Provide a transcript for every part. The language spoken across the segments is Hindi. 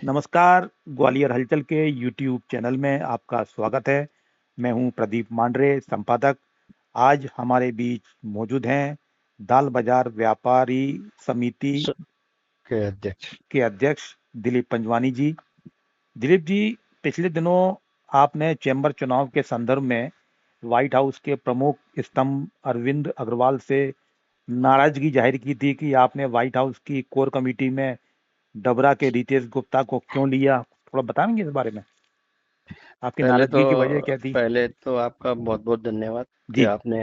नमस्कार, ग्वालियर हलचल के यूट्यूब चैनल में आपका स्वागत है। मैं हूं प्रदीप मांडरे, संपादक। आज हमारे बीच मौजूद हैं दाल बाजार व्यापारी समिति स- के अध्यक्ष। के अध्यक्ष दिलीप पंजवानी जी। दिलीप जी, पिछले दिनों आपने चैम्बर चुनाव के संदर्भ में व्हाइट हाउस के प्रमुख स्तंभ अरविंद अग्रवाल से नाराजगी जाहिर की थी कि आपने व्हाइट हाउस की कोर कमेटी में डबरा के रितेश गुप्ता को क्यों लिया। थोड़ा बताएंगे इस बारे में, आपकी पहले तो नाराजगी की वजह क्या थी? पहले तो आपका बहुत बहुत धन्यवाद कि जी, आपने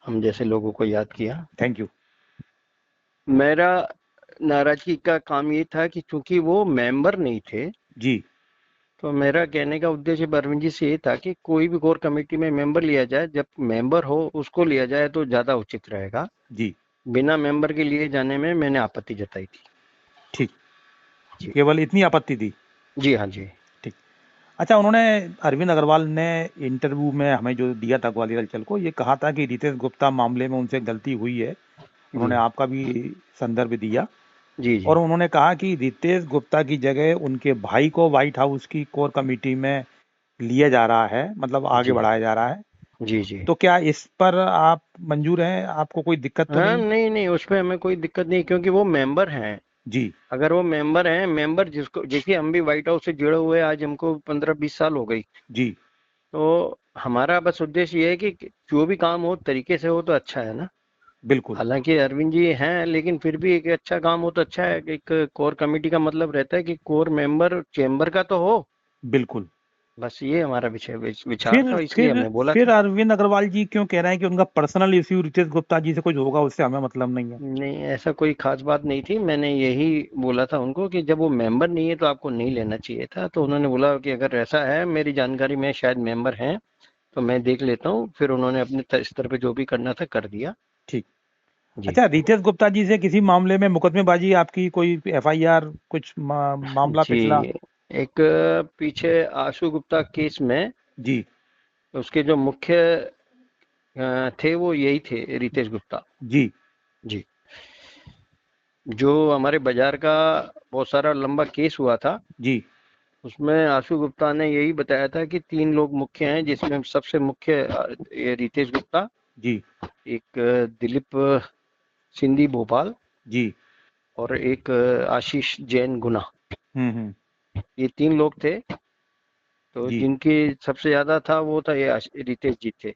हम जैसे लोगों को याद किया। Thank you. मेरा नाराजगी का काम ये था कि चूंकि वो मेंबर नहीं थे, जी, तो मेरा कहने का उद्देश्य अरविंद जी से ये था कि कोई भी कोर कमेटी में मेंबर लिया जाए, जब मेंबर हो उसको लिया जाए तो ज्यादा उचित रहेगा। जी, बिना मेंबर के लिए जाने में मैंने आपत्ति जताई थी। ठीक। जी। केवल इतनी आपत्ति थी? जी हाँ जी। ठीक। अच्छा, उन्होंने अरविंद अग्रवाल ने इंटरव्यू में हमें जो दिया था ग्वालियर हलचल को, ये कहा था कि रितेश गुप्ता मामले में उनसे गलती हुई है। जी उन्होंने आपका भी संदर्भ दिया जी। और जी उन्होंने कहा कि रितेश गुप्ता की जगह उनके भाई को व्हाइट हाउस की कोर कमेटी में लिया जा रहा है, मतलब आगे जी बढ़ाया जा रहा है। जी जी। तो क्या इस पर आप मंजूर हैं? आपको कोई दिक्कत तो हाँ, नहीं? नहीं नहीं, उसमें हमें कोई दिक्कत नहीं, क्योंकि वो मेंबर हैं। जी, अगर वो मेंबर हैं, मेंबर जिसको, देखिए हम भी व्हाइट हाउस से जुड़े हुए आज हमको 15-20 साल हो गई। जी, तो हमारा बस उद्देश्य ये है कि जो भी काम हो तरीके से हो तो अच्छा है ना। बिल्कुल, हालांकि अरविंद जी हैं, लेकिन फिर भी एक अच्छा काम हो तो अच्छा है। एक कोर कमेटी का मतलब रहता है कि कोर मेंबर चेंबर का तो हो। बिल्कुल। बस ये हमारा विचार फिर था, इसलिए फिर हमने बोला फिर था। अरविंद अग्रवाल जी क्यों कह रहे हैं कि उनका पर्सनल इश्यू रितेश गुप्ता जी से कुछ होगा, उससे हमें मतलब नहीं है? नहीं, ऐसा कोई खास बात नहीं थी। मैंने यही बोला था उनको कि जब वो मेंबर नहीं है तो आपको नहीं लेना चाहिए था। तो उन्होंने बोला कि अगर ऐसा है, मेरी जानकारी में शायद मेंबर हैं, तो मैं देख लेता हूँ। फिर उन्होंने अपने स्तर पे जो भी करना था कर दिया। ठीक। जी। अच्छा, रितेश गुप्ता जी से किसी मामले में मुकदमेबाजी आपकी, कोई एफआईआर, कुछ मामला जी। पिछला? एक पीछे आशु गुप्ता केस में जी, उसके जो मुख्य थे वो यही थे, रितेश गुप्ता जी, जी। जो हमारे बाजार का बहुत सारा लंबा केस हुआ था, जी, उसमें आशु गुप्ता ने यही बताया था कि 3 लोग मुख्य हैं, जिसमें सबसे मुख्य ये रितेश गुप्ता, जी, एक दिलीप सिंधी भोपाल, जी, और एक आशीष जैन गुना। हम्म, ये 3 लोग थे। तो जी, जिनकी सबसे ज्यादा था वो था ये रितेश जी थे।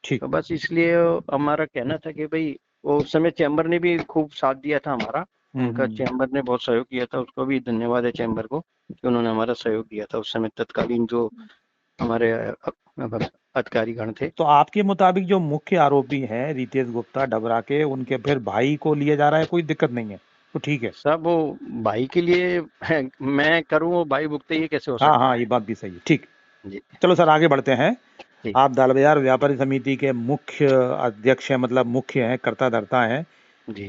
ठीक, तो बस इसलिए हमारा कहना था कि भाई, वो उस समय चैम्बर ने भी खूब साथ दिया था हमारा। उनका हम्म। चैम्बर ने बहुत सहयोग किया था, उसको भी धन्यवाद है चैम्बर को कि उन्होंने हमारा सहयोग दिया था उस समय। तत्कालीन जो हमारे अधिकारीगण थे। तो आपके मुताबिक जो मुख्य आरोपी हैं रितेश गुप्ता डबरा के, उनके फिर भाई को लिया जा रहा है, कोई दिक्कत नहीं है, तो ठीक है? सब वो भाई के लिए है, मैं करूं वो भाई भुगते, ये कैसे हो हाँ, सकता हाँ, है। ये बात भी सही है। ठीक। जी चलो सर, आगे बढ़ते हैं। जी। आप दाल बाजार व्यापारी समिति के मुख्य अध्यक्ष हैं, मतलब मुख्य हैं, कर्ता धर्ता हैं। जी।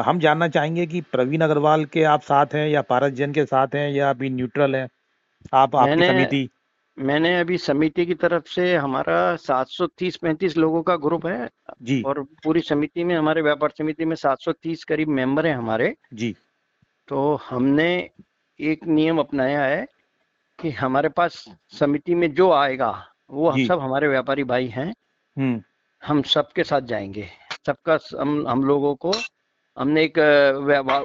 हम जानना चाहेंगे कि प्रवीण अग्रवाल के आप साथ हैं या पारस जैन के साथ हैं या अभी न्यूट्रल हैं? आपकी मैंने समिति? मैंने अभी समिति की तरफ से, हमारा 730-35 लोगों का ग्रुप है। जी, और पूरी समिति में, हमारे व्यापार समिति में 730 करीब मेंबर हैं हमारे। जी, तो हमने एक नियम अपनाया है कि हमारे पास समिति में जो आएगा वो जी, सब हमारे व्यापारी भाई हैं। हम्म, हम सबके साथ जाएंगे। सबका हम लोगों को, हमने एक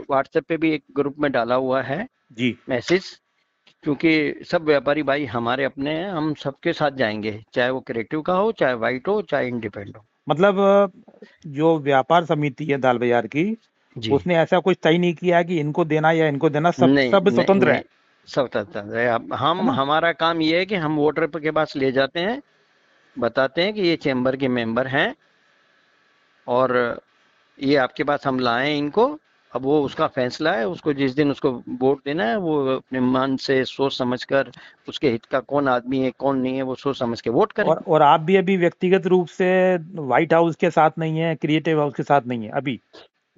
व्हाट्सएप पे भी एक ग्रुप में डाला हुआ है जी। मैसेज। क्योंकि सब व्यापारी भाई हमारे अपने हैं, हम सबके साथ जाएंगे, चाहे वो क्रिएटिव का हो, चाहे व्हाइट हो, चाहे इंडिपेंडेंट हो। मतलब जो व्यापार समिति है दाल बाजार की, जी। उसने ऐसा कुछ तय नहीं किया है कि इनको देना या इनको देना, सब नहीं सब नहीं स्वतंत्र नहीं, है? सब तत्व है। अब है हम, ना? हमारा काम ये है कि हम वोटर के पास ले जाते हैं, बताते हैं कि ये चैम्बर के मेंबर हैं और ये आपके पास हम लाए इनको। अब वो उसका फैसला है, उसको जिस दिन उसको वोट देना है वो अपने मन से सोच समझ कर, उसके हित का कौन आदमी है कौन नहीं है वो सोच समझ के वोट करें। और आप भी अभी व्यक्तिगत रूप से व्हाइट हाउस के साथ नहीं है, क्रिएटिव हाउस के साथ नहीं है अभी?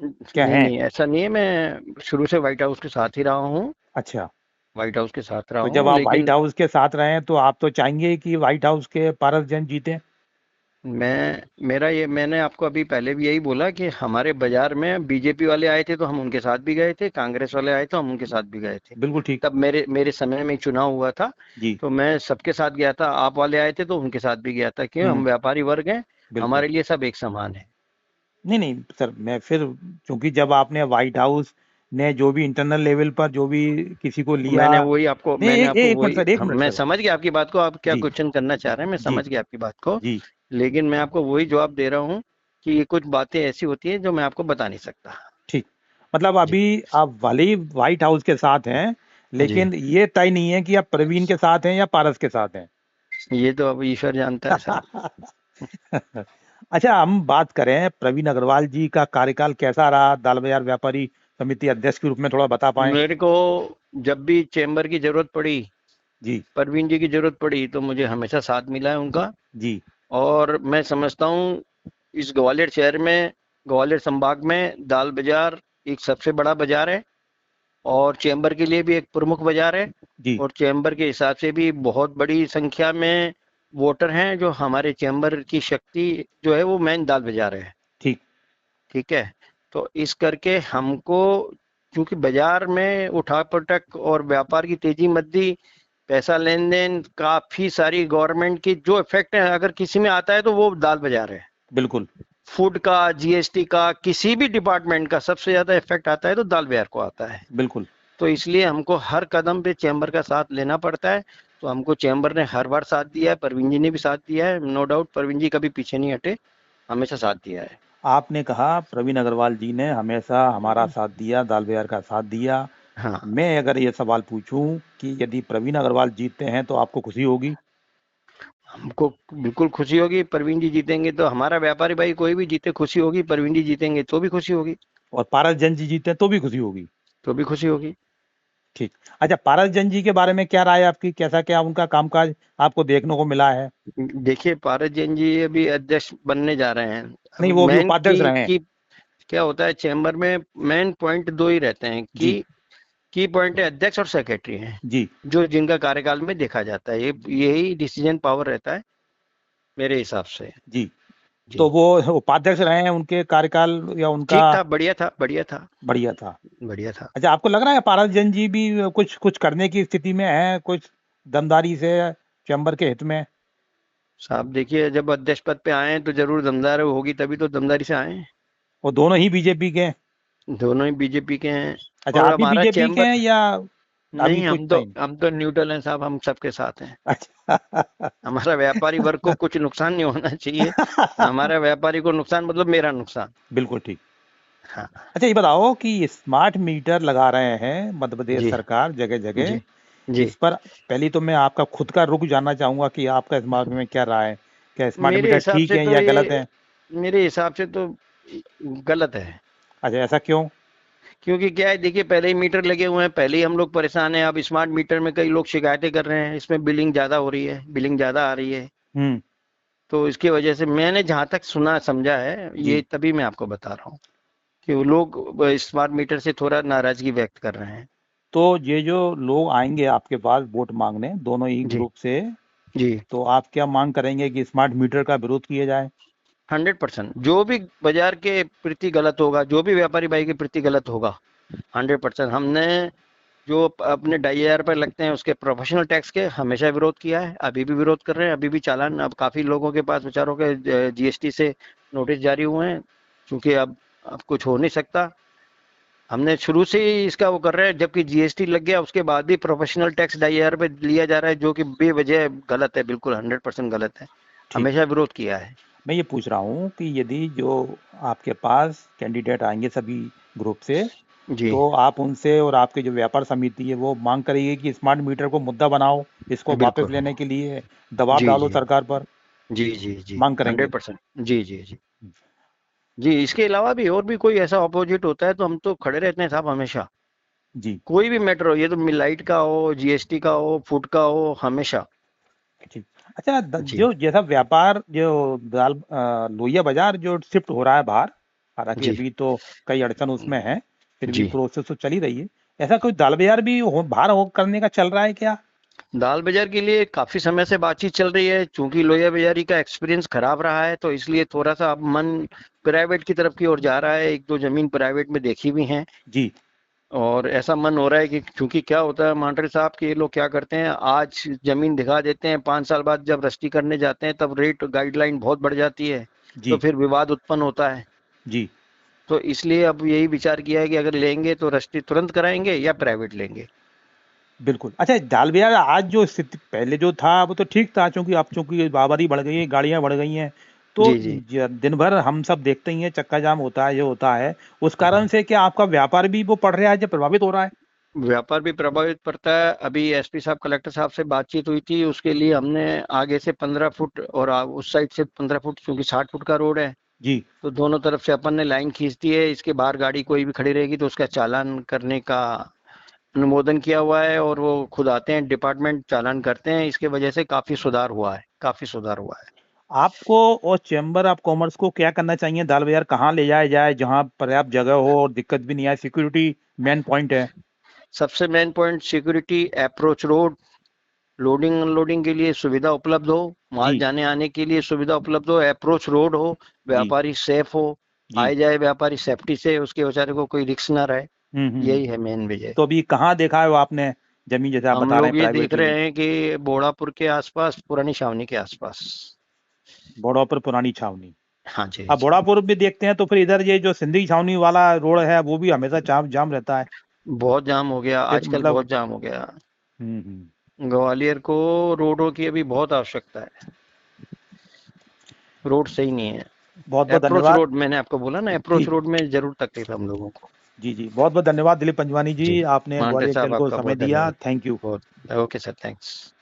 क्या नहीं है? नहीं, ऐसा नहीं है। मैं शुरू से व्हाइट हाउस के साथ ही रहा हूँ। अच्छा। व्हाइट हाउस के साथ रहा तो जब हूँ, आप व्हाइट लेकिन हाउस के साथ रहे हैं तो आप तो चाहेंगे कि व्हाइट हाउस के पारस जैन जीते? मैंने आपको अभी पहले भी यही बोला कि हमारे बाजार में बीजेपी वाले आए थे तो हम उनके साथ भी गए थे, कांग्रेस वाले आए तो हम उनके साथ भी गए थे। बिल्कुल ठीक। तब मेरे मेरे समय में चुनाव हुआ था, जी। तो मैं सबके साथ गया था। आप वाले आए थे तो उनके साथ भी गया था, क्यों, हम व्यापारी वर्ग हैं, बिल्कुल। हमारे लिए सब एक समान है। नहीं नहीं सर, मैं फिर, क्योंकि जब आपने व्हाइट हाउस ने जो भी इंटरनल लेवल पर जो भी किसी को लिया। नहीं, एक मिनट सर, एक मिनट मैं सर। समझ गया आपकी बात को, आप क्या जी। क्वेश्चन करना चाह रहे हैं, मैं जी। समझ गया आपकी बात को। जी। लेकिन मैं आपको वही जवाब दे रहा हूँ कि ये कुछ बातें ऐसी होती हैं जो मैं आपको बता नहीं सकता। ठीक। मतलब जी। अभी आप भले ही व्हाइट हाउस के साथ हैं, जी, लेकिन ये तय नहीं है कि आप प्रवीण के साथ हैं या पारस के साथ हैं। ये तो अब ईश्वर जानता है साहब। अच्छा, हम बात करें प्रवीण अग्रवाल जी का कार्यकाल कैसा रहा दाल बाजार व्यापारी समिति अध्यक्ष के रूप में, थोड़ा बता पाएं। मेरे को जब भी चेंबर की जरूरत पड़ी, जी। परवीन जी की जरूरत पड़ी, तो मुझे हमेशा साथ मिला है उनका। जी। और मैं समझता हूँ इस ग्वालियर शहर में, ग्वालियर संभाग में दाल बाजार एक सबसे बड़ा बाजार है, और चेंबर के लिए भी एक प्रमुख बाजार है। जी। और चेंबर के हिसाब से भी बहुत बड़ी संख्या में वोटर हैं, जो हमारे चेंबर की शक्ति जो है वो मेन दाल बाजार है। ठीक। ठीक है। तो इस करके हमको, क्योंकि बाजार में उठा पटक और व्यापार की तेजी मंदी, पैसा लेन देन, काफी सारी गवर्नमेंट की जो इफेक्ट है अगर किसी में आता है तो वो दाल बाजार है। बिल्कुल। फूड का, जीएसटी का, किसी भी डिपार्टमेंट का सबसे ज्यादा इफेक्ट आता है तो दाल बाजार को आता है। बिल्कुल। तो इसलिए हमको हर कदम पे चैम्बर का साथ लेना पड़ता है। तो हमको चैम्बर ने हर बार साथ दिया है, परवीन जी ने भी साथ दिया है, नो डाउट परवीन जी कभी पीछे नहीं हटे, हमेशा साथ दिया है। आपने कहा प्रवीण अग्रवाल जी ने हमेशा हमारा साथ दिया, दाल बाजार का साथ दिया। हाँ, मैं अगर ये सवाल पूछूं कि यदि प्रवीण अग्रवाल जीतते हैं तो आपको खुशी होगी? हमको बिल्कुल खुशी होगी। परवीन जी जीतेंगे तो, हमारा व्यापारी भाई कोई भी जीते खुशी होगी, परवीन जी जीतेंगे तो भी खुशी होगी। और पारस जैन जी जीते हैं तो भी खुशी होगी? तो भी खुशी होगी। ठीक। अच्छा, पारस जैन जी के बारे में क्या राय है आपकी? कैसा क्या उनका कामकाज आपको देखने को मिला है? देखिए, पारस जैन जी अभी अध्यक्ष बनने जा रहे हैं। नहीं, अब वो भी मेन उपाध्यक्ष रहे हैं। की क्या होता है चैम्बर में, मेन पॉइंट दो ही रहते हैं जी। की पॉइंट है अध्यक्ष और सेक्रेटरी हैं, जी। जो जिनका कार्यकाल में देखा जाता है, ये यही डिसीजन पावर रहता है मेरे हिसाब से। जी। जी। तो वो उपाध्यक्ष रहे हैं, उनके कार्यकाल या उनका? ठीक था, बढ़िया था, बढ़िया था, बढ़िया था। बढ़िया था। अच्छा, आपको लग रहा है पारस जैन जी भी कुछ कुछ करने की स्थिति में है, कुछ दमदारी से चैम्बर के हित में? साहब देखिए, जब अध्यक्ष पद पे आए हैं तो जरूर दमदार होगी, तभी तो दमदारी से आए हैं। वो दोनों ही बीजेपी के हैं? दोनों ही बीजेपी के हैं। अच्छा, और आप भी हमारा बीजेपी के चैम्बर, हैं या अभी नहीं, कुछ टाइम? हम तो न्यूट्रल हैं साहब, हम सबके साथ हैं। अच्छा। हमारा व्यापारी वर्ग को कुछ नुकसान नहीं होना चाहिए। हमारा व्यापारी को नुकसान मतलब मेरा नुकसान। बिल्कुल ठीक। हाँ। अच्छा, ये बताओ कि स्मार्ट मीटर लगा रहे हैं मध्य प्रदेश जी। सरकार जगह जगह। जी। जी। इस पर पहली तो मैं आपका खुद का रुख जानना चाहूंगा कि आपका इस मामले में क्या राय है? क्या स्मार्ट मेरे मीटर हिसाब ठीक से है तो या गलत ये है? मेरे हिसाब से तो गलत है। अच्छा, ऐसा क्यों? क्योंकि क्या है, देखिए, पहले ही मीटर लगे हुए हैं, पहले ही हम लोग परेशान हैं। अब स्मार्ट मीटर में कई लोग शिकायतें कर रहे हैं, इसमें बिलिंग ज्यादा हो रही है, बिलिंग ज्यादा आ रही है। हम्म। तो इसकी वजह से मैंने जहां तक सुना समझा है, ये जी। तभी मैं आपको बता रहा हूँ कि वो लोग स्मार्ट मीटर से थोड़ा नाराजगी व्यक्त कर रहे हैं। तो ये जो लोग आएंगे आपके पास वोट मांगने दोनों ही जी। ग्रुप से, जी। तो आप क्या मांग करेंगे कि स्मार्ट मीटर का विरोध किया जाए? 100%, जो भी बाजार के प्रति गलत होगा, जो भी व्यापारी भाई के प्रति गलत होगा, 100%। हमने जो अपने 2,500 रुपए लगते हैं उसके प्रोफेशनल टैक्स के हमेशा विरोध किया है, अभी भी विरोध कर रहे हैं। अभी भी चालान, अब काफी लोगों के पास बेचारों के जीएसटी से नोटिस जारी हुए हैं, क्योंकि अब कुछ हो नहीं सकता। हमने शुरू से ही इसका वो कर रहे हैं, जबकि जीएसटी लग गया उसके बाद भी प्रोफेशनल टैक्स 2,500 रुपए लिया जा रहा है, जो कि बेवजह गलत है, बिल्कुल 100% गलत है। ठीक। हमेशा विरोध किया है। मैं ये पूछ रहा हूँ कि यदि जो आपके पास कैंडिडेट आएंगे सभी ग्रुप से, जी। तो आप उनसे और आपकी जो व्यापार समिति है वो मांग करेगी कि स्मार्ट मीटर को मुद्दा बनाओ, इसको वापस बिल्कुल। लेने के लिए दबाव जी। डालो जी। सरकार पर? जी। जी। जी। मांग करेंगे? 100%। जी। जी। जी। जी, इसके अलावा भी और भी कोई ऐसा ऑपोजिट होता है तो हम तो खड़े रहते हैं साहब, हमेशा। जी। कोई भी मैटर हो, ये तो मिलाइट का हो, जीएसटी का हो, फूड का हो, हमेशा। ठीक। अच्छा, जी। जो जैसा व्यापार जो लोहिया बाजार जो शिफ्ट हो रहा है बाहर, हालांकि जी। अभी तो कई अड़चन उसमें है, फिर भी जी। प्रोसेस तो चल ही रही है। ऐसा कोई दाल बाजार भी बाहर हो करने का चल रहा है क्या? दाल बाजार के लिए काफी समय से बातचीत चल रही है, चूंकि लोहिया बाजारी का एक्सपीरियंस खराब रहा है तो इसलिए थोड़ा सा अब मन प्राइवेट की तरफ की ओर जा रहा है। एक दो जमीन प्राइवेट में देखी भी हैं जी और ऐसा मन हो रहा है कि चूंकि क्या होता है मांडरे साहब कि ये लोग क्या करते हैं, आज जमीन दिखा देते हैं, 5 साल बाद जब रजिस्ट्री करने जाते हैं तब रेट गाइडलाइन बहुत बढ़ जाती है, तो जी फिर विवाद उत्पन्न होता है। जी तो इसलिए अब यही विचार किया है कि अगर लेंगे तो रजिस्ट्री तुरंत कराएंगे या प्राइवेट लेंगे। बिल्कुल। अच्छा, दाल बाजार आज जो स्थिति पहले जो था वो तो ठीक था, चूंकि आबादी बढ़ गई है, गाड़ियां बढ़ गई हैं, तो जी जी। दिन भर हम सब देखते ही हैं, चक्का जाम होता है, जो होता है उस कारण से क्या आपका व्यापार भी वो पड़ रहा है, जो प्रभावित हो रहा है? व्यापार भी प्रभावित पड़ता है। अभी एसपी साहब कलेक्टर साहब से बातचीत हुई थी, उसके लिए हमने आगे से 15 फुट और उस साइड से 15 फुट, क्योंकि 60 फुट का रोड है जी तो दोनों तरफ से अपन ने लाइन खींच दी है। इसके बाहर गाड़ी कोई भी खड़ी रहेगी तो उसका चालान करने का अनुमोदन किया हुआ है और वो खुद आते हैं, डिपार्टमेंट चालान करते हैं। इसके वजह से काफी सुधार हुआ है, काफी सुधार हुआ है। आपको और चैम्बर ऑफ कॉमर्स को क्या करना चाहिए? दाल बाजार कहाँ ले जाया जाए जहाँ पर्याप्त जगह हो और दिक्कत भी नहीं आए? सिक्योरिटी मेन पॉइंट है। सबसे main point security, approach road, loading unloading के लिए सुविधा उपलब्ध हो, माल जी जाने आने के लिए सुविधा उपलब्ध हो, अप्रोच रोड हो, जी व्यापारी सेफ हो, जी आए जाए व्यापारी सेफ्टी से, उसके बेचारे को कोई रिस्क ना रहे। हम्म। यही है मेन वजह। तो अभी कहाँ देखा है वो आपने जमीन, जैसे आप हम बता रहे हैं लोग ये देख प्राइवेट ली? रहे हैं कि बोड़ापुर के आसपास, पुरानी छावनी के आसपास। बड़ौपुर पुरानी छावनी। हाँ जी अब जी। बड़ापुर भी देखते हैं तो फिर इधर ये जो सिंधी छावनी वाला रोड है वो भी हमेशा जाम जाम रहता है। बहुत जाम हो गया, फिर आजकल मतलब बहुत जाम हो गया। हम्म। ग्वालियर को रोडों की अभी बहुत आवश्यकता है, रोड सही नहीं है। बहुत बहुत अप्रोच धन्यवाद। रोड, मैंने आपको बोला ना, जी अप्रोच रोड में जरूर तकलीफ है हम लोगों को। जी जी, बहुत बहुत धन्यवाद दिलीप पंजवानी जी, जी। आपने मांडे ग्वालियर साहब शहर को आपका समय बहुत दिया। धन्यवाद। Thank you. बहुत। Okay sir, thanks.